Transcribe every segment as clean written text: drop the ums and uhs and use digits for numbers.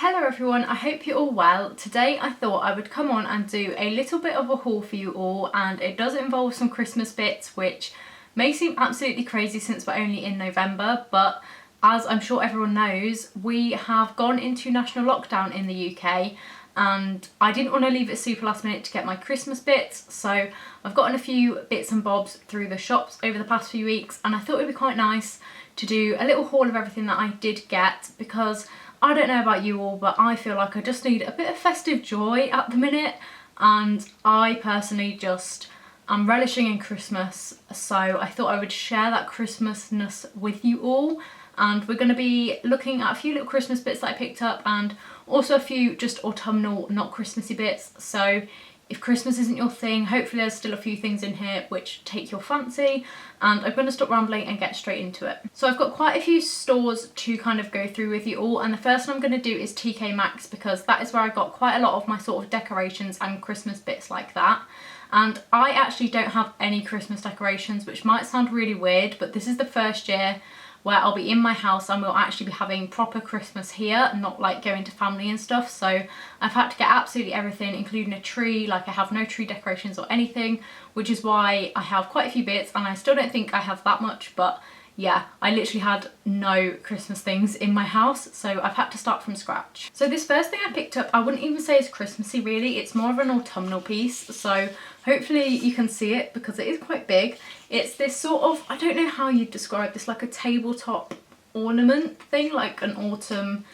Hello everyone, I hope you're all well. Today I thought I would come on and do a little bit of a haul for you all, and it does involve some Christmas bits which may seem absolutely crazy since we're only in November, but as I'm sure everyone knows, we have gone into national lockdown in the UK and I didn't want to leave it super last minute to get my Christmas bits, so I've gotten a few bits and bobs through the shops over the past few weeks, and I thought it would be quite nice to do a little haul of everything that I did get, because I don't know about you all, but I feel like I just need a bit of festive joy at the minute, and I personally just am relishing in Christmas, so I thought I would share that Christmasness with you all. And we're going to be looking at a few little Christmas bits that I picked up, and also a few just autumnal, not Christmassy bits. So if Christmas isn't your thing, hopefully there's still a few things in here which take your fancy, and I'm going to stop rambling and get straight into it. So I've got quite a few stores to kind of go through with you all, and the first one I'm going to do is TK Maxx, because that is where I got quite a lot of my sort of decorations and Christmas bits like that. And I actually don't have any Christmas decorations, which might sound really weird, but this is the first year where I'll be in my house and we'll actually be having proper Christmas here, not like going to family and stuff. So I've had to get absolutely everything, including a tree. Like, I have no tree decorations or anything, which is why I have quite a few bits, and I still don't think I have that much, but yeah, I literally had no Christmas things in my house, so I've had to start from scratch. So this first thing I picked up, I wouldn't even say it's Christmassy really, it's more of an autumnal piece, so hopefully you can see it because it is quite big. It's this sort of, I don't know how you'd describe this, like a tabletop ornament thing, like an autumn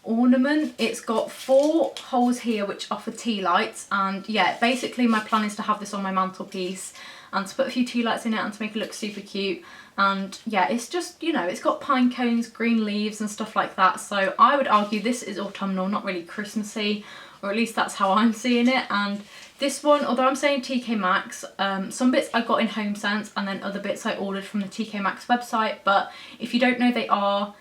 ornament. It's got 4 holes here which are for tea lights, and yeah, basically my plan is to have this on my mantelpiece and to put a few tea lights in it and to make it look super cute. And yeah, it's just, you know, it's got pine cones, green leaves and stuff like that, so I would argue this is autumnal, not really Christmassy, or at least that's how I'm seeing it. And this one, although I'm saying TK Maxx, some bits I got in Home Sense and then other bits I ordered from the TK Maxx website, but if you don't know, they are,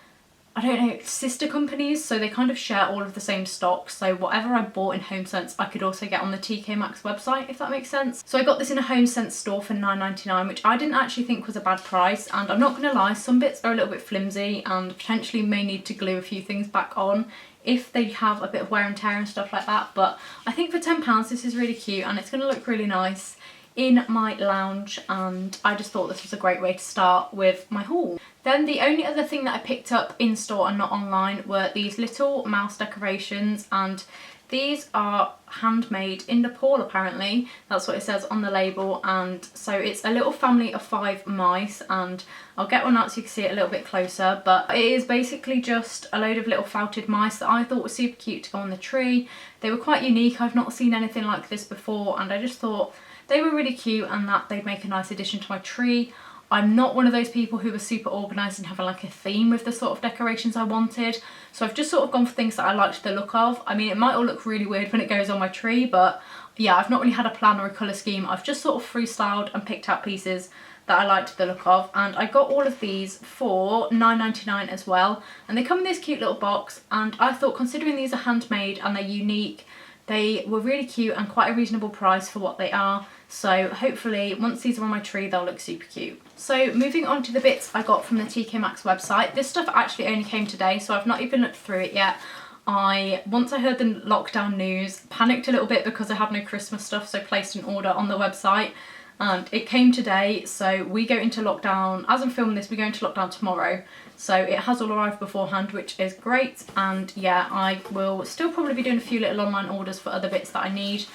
I don't know, sister companies, so they kind of share all of the same stock. So whatever I bought in Home Sense, I could also get on the TK Maxx website, if that makes sense. So I got this in a Home Sense store for £9.99, which I didn't actually think was a bad price. And I'm not going to lie, some bits are a little bit flimsy and potentially may need to glue a few things back on if they have a bit of wear and tear and stuff like that. But I think for £10 this is really cute, and it's going to look really nice in my lounge, and I just thought this was a great way to start with my haul. Then the only other thing that I picked up in store and not online were these little mouse decorations, and these are handmade in Nepal apparently, that's what it says on the label. And so it's a little family of 5 mice, and I'll get one out so you can see it a little bit closer, but it is basically just a load of little felted mice that I thought were super cute to go on the tree. They were quite unique, I've not seen anything like this before, and I just thought they were really cute and that they'd make a nice addition to my tree. I'm not one of those people who are super organised and having like a theme with the sort of decorations I wanted, so I've just sort of gone for things that I liked the look of. I mean, it might all look really weird when it goes on my tree, but yeah, I've not really had a plan or a colour scheme. I've just sort of freestyled and picked out pieces that I liked the look of, and I got all of these for £9.99 as well, and they come in this cute little box, and I thought, considering these are handmade and they're unique, they were really cute and quite a reasonable price for what they are. So hopefully once these are on my tree they'll look super cute. So moving on to the bits I got from the TK Maxx website. This stuff actually only came today, so I've not even looked through it yet. Once I heard the lockdown news, panicked a little bit because I had no Christmas stuff, so placed an order on the website, and it came today. So we go into lockdown, as I'm filming this, we go into lockdown tomorrow, so it has all arrived beforehand, which is great. And yeah, I will still probably be doing a few little online orders for other bits that I need,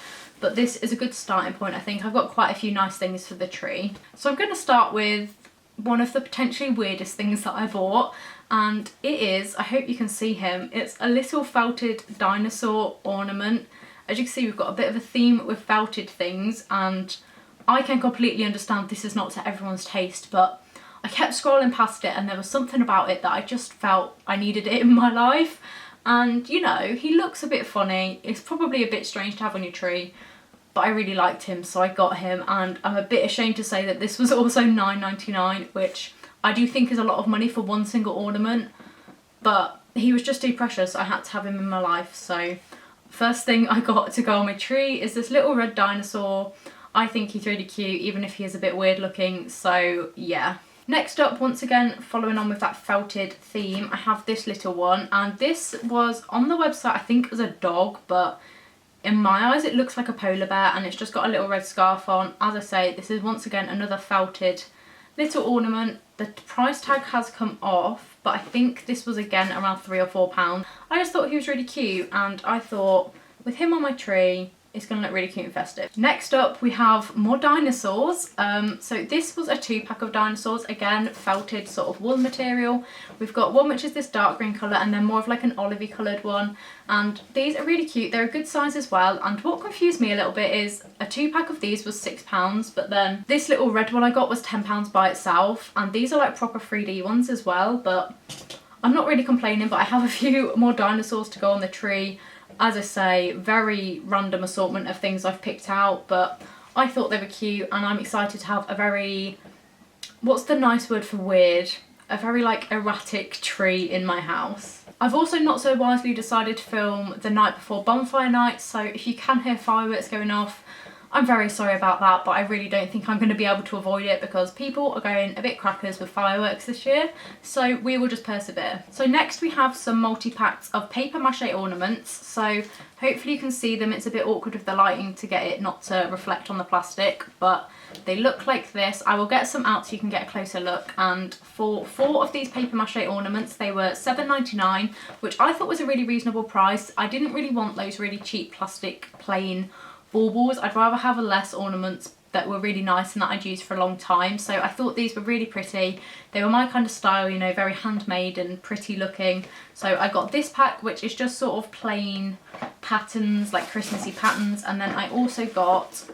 but this is a good starting point. I think I've got quite a few nice things for the tree. So I'm going to start with one of the potentially weirdest things that I bought, and it is, I hope you can see him, it's a little felted dinosaur ornament. As you can see, we've got a bit of a theme with felted things, and I can completely understand this is not to everyone's taste, but I kept scrolling past it and there was something about it that I just felt I needed it in my life. And you know, he looks a bit funny, it's probably a bit strange to have on your tree, but I really liked him, so I got him. And I'm a bit ashamed to say that this was also £9.99, which I do think is a lot of money for one single ornament, but he was just too precious, I had to have him in my life. So first thing I got to go on my tree is this little red dinosaur. I think he's really cute, even if he is a bit weird looking, so yeah, Next up, once again, following on with that felted theme, I have this little one, and this was on the website I think as a dog, but in my eyes it looks like a polar bear, and it's just got a little red scarf on. As I say, this is once again another felted little ornament. The price tag has come off, but I think this was again around £3 or £4. I just thought he was really cute, and I thought with him on my tree, it's going to look really cute and festive. Next up, we have more dinosaurs. So this was a 2-pack of dinosaurs, again felted sort of wool material. We've got one which is this dark green colour, and then more of like an olivey coloured one, and these are really cute. They're a good size as well, and what confused me a little bit is a 2-pack of these was £6, but then this little red one I got was £10 by itself, and these are like proper 3D ones as well, but I'm not really complaining. But I have a few more dinosaurs to go on the tree. As I say, very random assortment of things I've picked out, but I thought they were cute, and I'm excited to have a very, what's the nice word for weird? A very like erratic tree in my house. I've also not so wisely decided to film the night before bonfire night, so if you can hear fireworks going off, I'm very sorry about that, but I really don't think I'm going to be able to avoid it because people are going a bit crackers with fireworks this year, so we will just persevere. So next we have some multi-packs of paper mache ornaments, so hopefully you can see them. It's a bit awkward with the lighting to get it not to reflect on the plastic, but they look like this. I will get some out so you can get a closer look, and for 4 of these paper mache ornaments they were £7.99, which I thought was a really reasonable price. I didn't really want those really cheap plastic plain baubles. I'd rather have less ornaments that were really nice and that I'd use for a long time, so I thought these were really pretty. They were my kind of style, you know, very handmade and pretty looking. So I got this pack which is just sort of plain patterns, like Christmassy patterns, and then I also got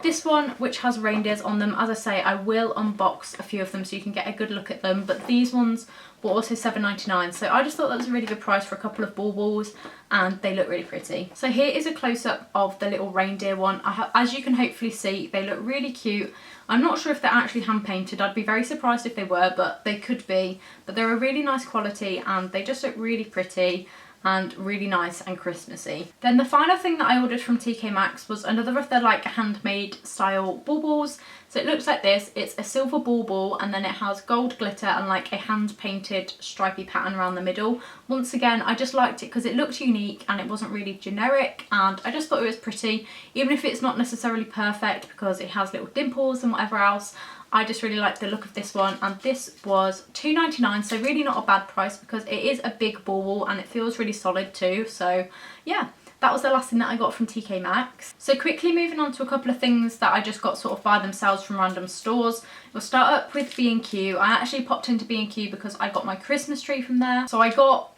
this one which has reindeers on them. As I say, I will unbox a few of them so you can get a good look at them, but these ones were also £7.99, so I just thought that was a really good price for a couple of baubles, and they look really pretty. So here is a close-up of the little reindeer one. As you can hopefully see, they look really cute. I'm not sure if they're actually hand painted. I'd be very surprised if they were, but they could be. But they're a really nice quality, and they just look really pretty and really nice and Christmassy. Then the final thing that I ordered from TK Maxx was another of their like handmade style baubles. So it looks like this. It's a silver bauble, and then it has gold glitter and like a hand painted stripy pattern around the middle. Once again, I just liked it because it looked unique and it wasn't really generic, and I just thought it was pretty, even if it's not necessarily perfect because it has little dimples and whatever else. I just really like the look of this one, and this was £2.99, so really not a bad price because it is a big bauble and it feels really solid too. So yeah, that was the last thing that I got from TK Maxx. So quickly moving on to a couple of things that I just got sort of by themselves from random stores. We'll start up with B&Q. I actually popped into B&Q because I got my Christmas tree from there. So I got,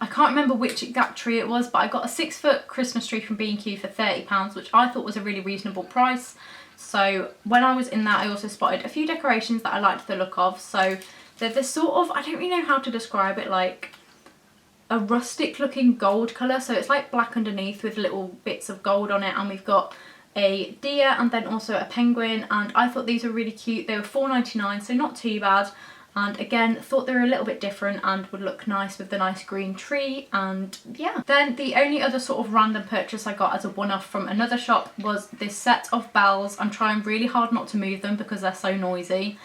I can't remember which exact tree it was, but I got a 6-foot Christmas tree from B&Q for £30, which I thought was a really reasonable price. So when I was in that, I also spotted a few decorations that I liked the look of. So they're this sort of, I don't really know how to describe it, like a rustic looking gold colour. So it's like black underneath with little bits of gold on it, and we've got a deer and then also a penguin, and I thought these were really cute. They were £4.99, so not too bad. And again, thought they were a little bit different and would look nice with the nice green tree, and yeah. Then the only other sort of random purchase I got as a one-off from another shop was this set of bells. I'm trying really hard not to move them because they're so noisy.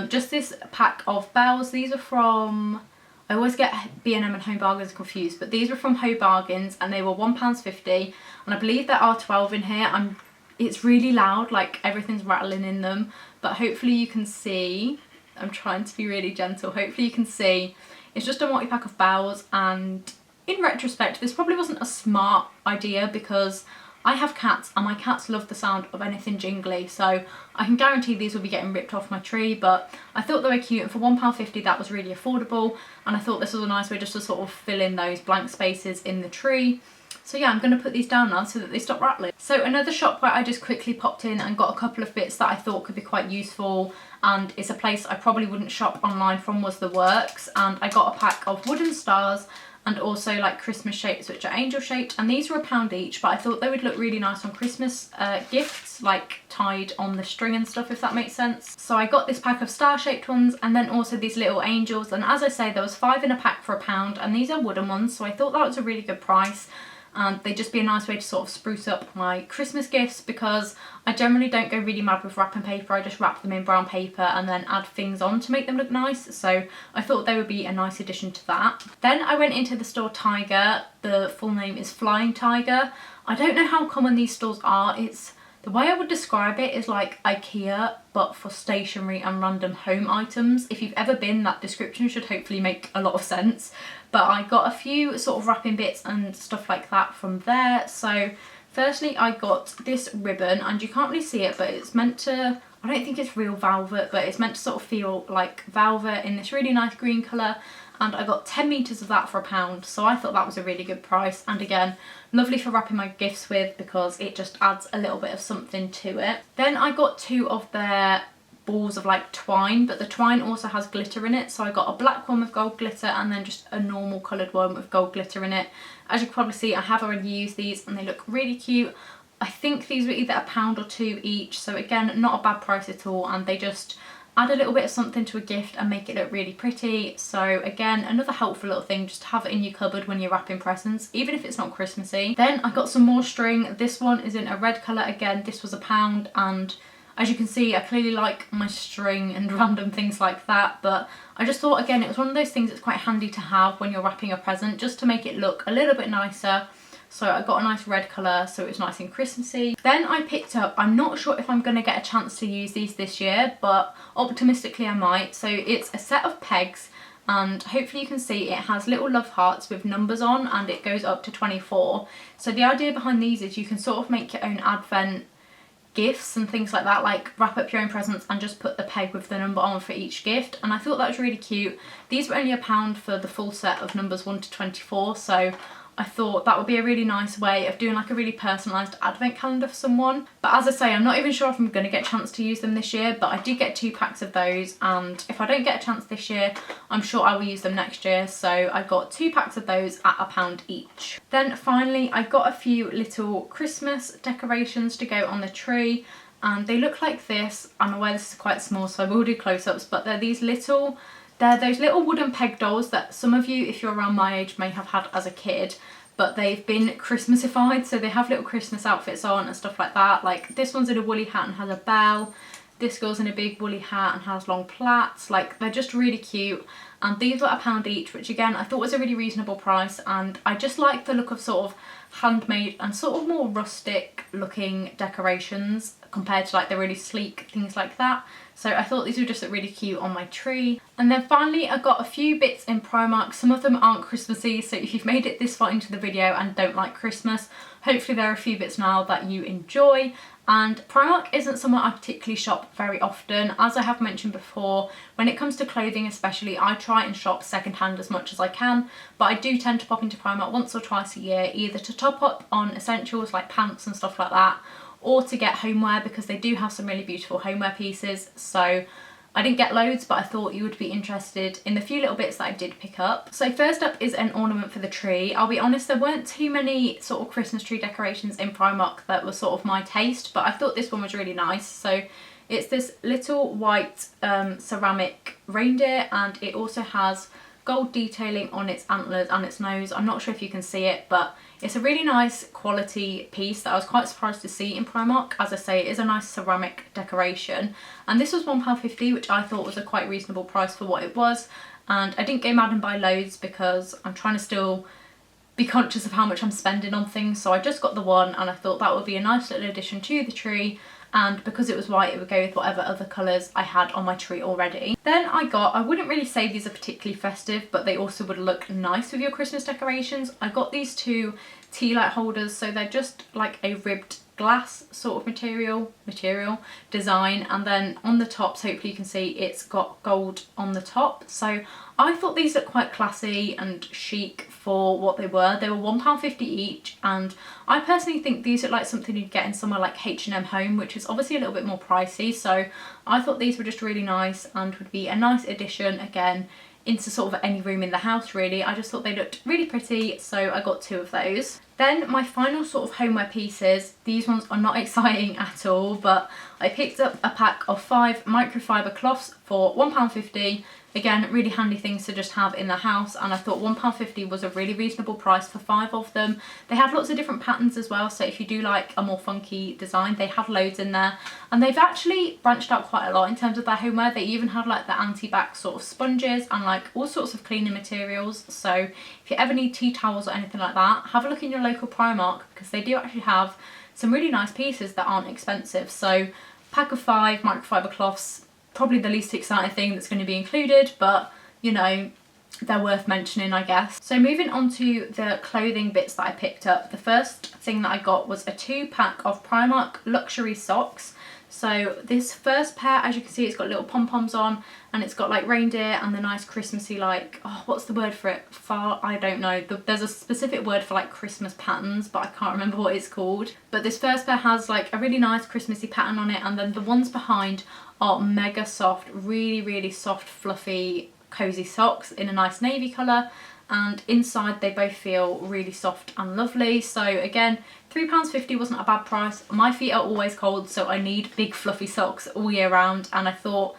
Just this pack of bells. These are from, I always get B&M and Home Bargains confused, but these were from Home Bargains and they were £1.50, and I believe there are 12 in here. It's really loud, like everything's rattling in them, but hopefully you can see. I'm trying to be really gentle. Hopefully you can see. It's just a multi-pack of bells, and in retrospect this probably wasn't a smart idea because I have cats and my cats love the sound of anything jingly, so I can guarantee these will be getting ripped off my tree. But I thought they were cute, and for £1.50 that was really affordable, and I thought this was a nice way just to sort of fill in those blank spaces in the tree. So yeah, I'm going to put these down now so that they stop rattling. So another shop where I just quickly popped in and got a couple of bits that I thought could be quite useful, and it's a place I probably wouldn't shop online from, was The Works. And I got a pack of wooden stars and also like Christmas shapes which are angel shaped, and these were £1 each, but I thought they would look really nice on Christmas gifts, like tied on the string and stuff, if that makes sense. So I got this pack of star shaped ones and then also these little angels, and as I say, there was 5 in a pack for £1, and these are wooden ones, so I thought that was a really good price. and they'd just be a nice way to sort of spruce up my Christmas gifts, because I generally don't go really mad with wrapping paper. I just wrap them in brown paper and then add things on to make them look nice, so I thought they would be a nice addition to that. Then I went into the store Tiger. The full name is Flying Tiger. I don't know how common these stores are. The way I would describe it is like IKEA, but for stationery and random home items. If you've ever been, that description should hopefully make a lot of sense. But I got a few sort of wrapping bits and stuff like that from there. So firstly, I got this ribbon, and you can't really see it, but it's meant to, I don't think it's real velvet, but it's meant to sort of feel like velvet in this really nice green colour. And I got 10 metres of that for £1, so I thought that was a really good price. And again, lovely for wrapping my gifts with, because it just adds a little bit of something to it. Then I got 2 of their balls of like twine, but the twine also has glitter in it, so I got a black one with gold glitter and then just a normal coloured one with gold glitter in it. As you can probably see, I have already used these and they look really cute. I think these were either £1 or £2 each, so again, not a bad price at all, and they just add a little bit of something to a gift and make it look really pretty. So again, another helpful little thing just to have it in your cupboard when you're wrapping presents, even if it's not Christmassy. Then I got some more string. This one is in a red colour. Again, this was £1, and as you can see, I clearly like my string and random things like that, but I just thought, again, it was one of those things that's quite handy to have when you're wrapping a present, just to make it look a little bit nicer. So I got a nice red colour, so it was nice and Christmassy. Then I picked up, I'm not sure if I'm going to get a chance to use these this year, but optimistically I might. So it's a set of pegs, and hopefully you can see it has little love hearts with numbers on, and it goes up to 24. So the idea behind these is you can sort of make your own advent gifts and things like that, like wrap up your own presents and just put the peg with the number on for each gift, and I thought that was really cute. These were only £1 for the full set of numbers 1 to 24, so I thought that would be a really nice way of doing like a really personalised advent calendar for someone. But as I say, I'm not even sure if I'm going to get a chance to use them this year, but I did get 2 packs of those, and if I don't get a chance this year, I'm sure I will use them next year. So I got 2 packs of those at £1 each. Then finally, I got a few little Christmas decorations to go on the tree, and they look like this. I'm aware this is quite small, so I will do close-ups, but they're those little wooden peg dolls that some of you, if you're around my age, may have had as a kid, but they've been Christmasified, so they have little Christmas outfits on and stuff like that. Like this one's in a woolly hat and has a bell. This girl's in a big woolly hat and has long plaits. Like, they're just really cute, and these were £1 each, which again I thought was a really reasonable price, and I just like the look of sort of handmade and sort of more rustic looking decorations compared to like the really sleek things like that. So I thought these would just look really cute on my tree. And then finally I got a few bits in Primark. Some of them aren't Christmassy, so if you've made it this far into the video and don't like Christmas, hopefully there are a few bits now that you enjoy. And Primark isn't somewhere I particularly shop very often. As I have mentioned before, when it comes to clothing especially, I try and shop secondhand as much as I can, but I do tend to pop into Primark once or twice a year, either to top up on essentials like pants and stuff like that, or to get homeware, because they do have some really beautiful homeware pieces. So I didn't get loads, but I thought you would be interested in the few little bits that I did pick up. So first up is an ornament for the tree. I'll be honest, there weren't too many sort of Christmas tree decorations in Primark that were sort of my taste, but I thought this one was really nice. So it's this little white ceramic reindeer, and it also has gold detailing on its antlers and its nose. I'm not sure if you can see it, but it's a really nice quality piece that I was quite surprised to see in Primark. As I say, it is a nice ceramic decoration, and this was £1.50, which I thought was a quite reasonable price for what it was. And I didn't go mad and buy loads because I'm trying to still be conscious of how much I'm spending on things, so I just got the one, and I thought that would be a nice little addition to the tree, and because it was white it would go with whatever other colours I had on my tree already. Then I wouldn't really say these are particularly festive, but they also would look nice with your Christmas decorations. I got these 2 tea light holders, so they're just like a ribbed glass sort of material design, and then on the tops, hopefully you can see it's got gold on the top. So I thought these looked quite classy and chic for what they were. They were £1.50 each, and I personally think these look like something you'd get in somewhere like H&M Home, which is obviously a little bit more pricey. So I thought these were just really nice and would be a nice addition again into sort of any room in the house really. I just thought they looked really pretty, so I got 2 of those. Then my final sort of homeware pieces, these ones are not exciting at all, but I picked up a pack of 5 microfiber cloths for £1.50. Again, really handy things to just have in the house, and I thought £1.50 was a really reasonable price for 5 of them. They had lots of different patterns as well, so if you do like a more funky design, they have loads in there. And they've actually branched out quite a lot in terms of their homeware. They even have like the anti-bac sort of sponges and like all sorts of cleaning materials. So if you ever need tea towels or anything like that, have a look in your local Primark, because they do actually have some really nice pieces that aren't expensive. So pack of 5 microfiber cloths, probably the least exciting thing that's going to be included, but you know, they're worth mentioning, I guess. So moving on to the clothing bits that I picked up, the first thing that I got was a 2-pack of Primark luxury socks. So this first pair, as you can see, it's got little pom-poms on, and it's got like reindeer and the nice Christmassy, like, oh, what's the word for it? I don't know. There's a specific word for like Christmas patterns, but I can't remember what it's called. But this first pair has like a really nice Christmassy pattern on it, and then the ones behind are mega soft, really soft, fluffy, cozy socks in a nice navy colour, and inside they both feel really soft and lovely. So again, £3.50 wasn't a bad price. My feet are always cold, so I need big fluffy socks all year round, and I thought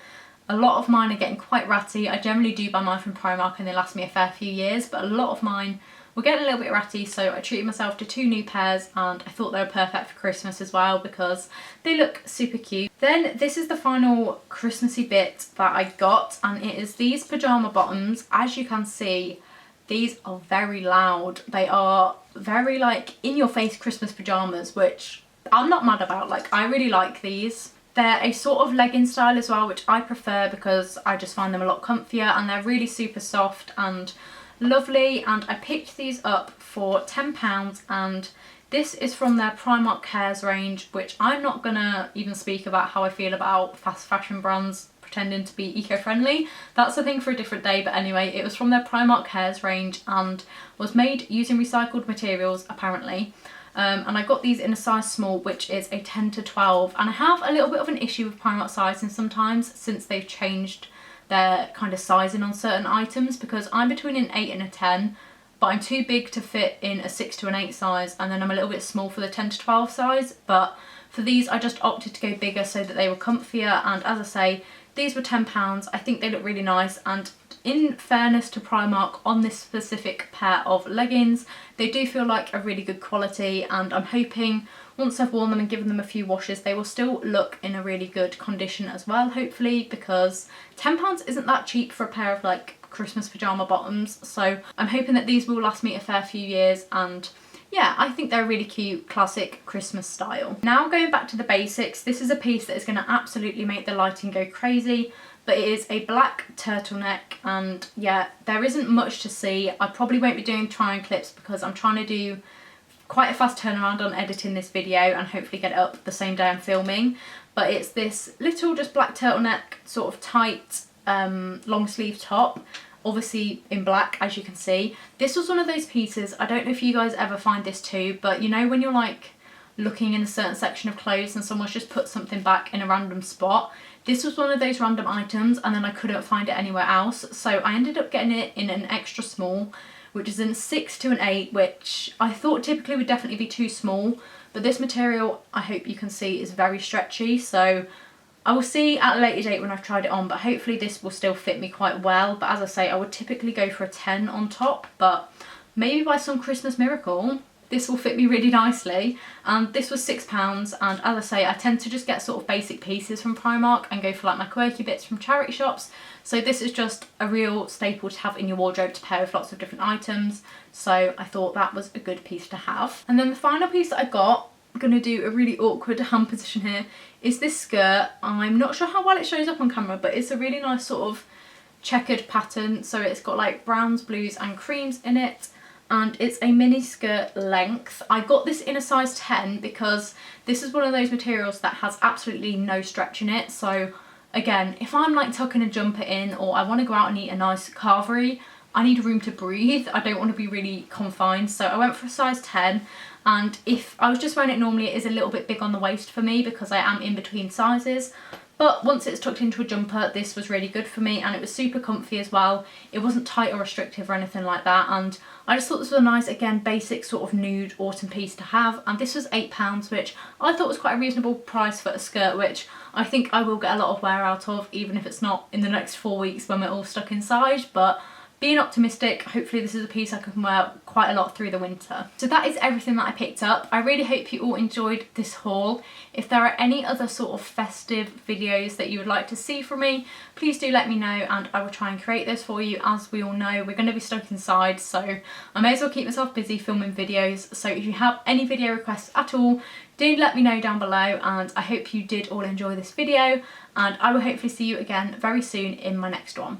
a lot of mine are getting quite ratty. I generally do buy mine from Primark and they last me a fair few years, but a lot of mine were getting a little bit ratty, so I treated myself to 2 new pairs, and I thought they were perfect for Christmas as well because they look super cute. Then this is the final Christmassy bit that I got, and it is these pajama bottoms. As you can see, these are very loud. They are very like in your face Christmas pajamas, which I'm not mad about. Like, I really like these. They're a sort of legging style as well, which I prefer because I just find them a lot comfier, and they're really super soft and lovely. And I picked these up for £10, and this is from their Primark Cares range, which I'm not gonna even speak about how I feel about fast fashion brands pretending to be eco-friendly. That's a thing for a different day, but anyway, it was from their Primark Cares range and was made using recycled materials apparently. And I got these in a size small, which is a 10 to 12, and I have a little bit of an issue with Primark sizing sometimes since they've changed their kind of sizing on certain items, because I'm between an 8 and a 10, but I'm too big to fit in a 6 to an 8 size, and then I'm a little bit small for the 10 to 12 size. But for these I just opted to go bigger so that they were comfier, and as I say, these were £10. I think they look really nice, and in fairness to Primark on this specific pair of leggings, they do feel like a really good quality, and I'm hoping once I've worn them and given them a few washes, they will still look in a really good condition as well, hopefully, because £10 isn't that cheap for a pair of like Christmas pajama bottoms. So I'm hoping that these will last me a fair few years, and yeah, I think they're really cute, classic Christmas style. Now going back to the basics, this is a piece that is going to absolutely make the lighting go crazy, but it is a black turtleneck, and yeah, there isn't much to see. I probably won't be doing try-on clips because I'm trying to do quite a fast turnaround on editing this video and hopefully get it up the same day I'm filming. But it's this little just black turtleneck, sort of tight long sleeve top, obviously in black, as you can see. This was one of those pieces, I don't know if you guys ever find this too, but you know when you're like looking in a certain section of clothes and someone's just put something back in a random spot? This was one of those random items, and then I couldn't find it anywhere else, so I ended up getting it in an extra small, which is in 6 to an 8, which I thought typically would definitely be too small, but this material, I hope you can see, is very stretchy, so I will see at a later date when I've tried it on, but hopefully this will still fit me quite well. But as I say, I would typically go for a 10 on top, but maybe by some Christmas miracle this will fit me really nicely. And this was £6, and as I say, I tend to just get sort of basic pieces from Primark and go for like my quirky bits from charity shops, so this is just a real staple to have in your wardrobe to pair with lots of different items, so I thought that was a good piece to have. And then the final piece that I got, I'm going to do a really awkward hand position here, is this skirt. I'm not sure how well it shows up on camera, but it's a really nice sort of checkered pattern, so it's got like browns, blues and creams in it, and it's a mini skirt length. I got this in a size 10 because this is one of those materials that has absolutely no stretch in it. So again, if I'm like tucking a jumper in, or I want to go out and eat a nice carvery, I need room to breathe. I don't want to be really confined, so I went for a size 10. And if I was just wearing it normally, it is a little bit big on the waist for me because I am in between sizes. But once it's tucked into a jumper, this was really good for me, and it was super comfy as well. It wasn't tight or restrictive or anything like that, and I just thought this was a nice, again, basic sort of nude autumn piece to have. And this was £8, which I thought was quite a reasonable price for a skirt, which I think I will get a lot of wear out of, even if it's not in the next 4 weeks when we're all stuck inside. But being optimistic, hopefully this is a piece I can wear quite a lot through the winter. So that is everything that I picked up. I really hope you all enjoyed this haul. If there are any other sort of festive videos that you would like to see from me, please do let me know and I will try and create those for you. As we all know, we're going to be stuck inside, so I may as well keep myself busy filming videos. So if you have any video requests at all, do let me know down below, and I hope you did all enjoy this video, and I will hopefully see you again very soon in my next one.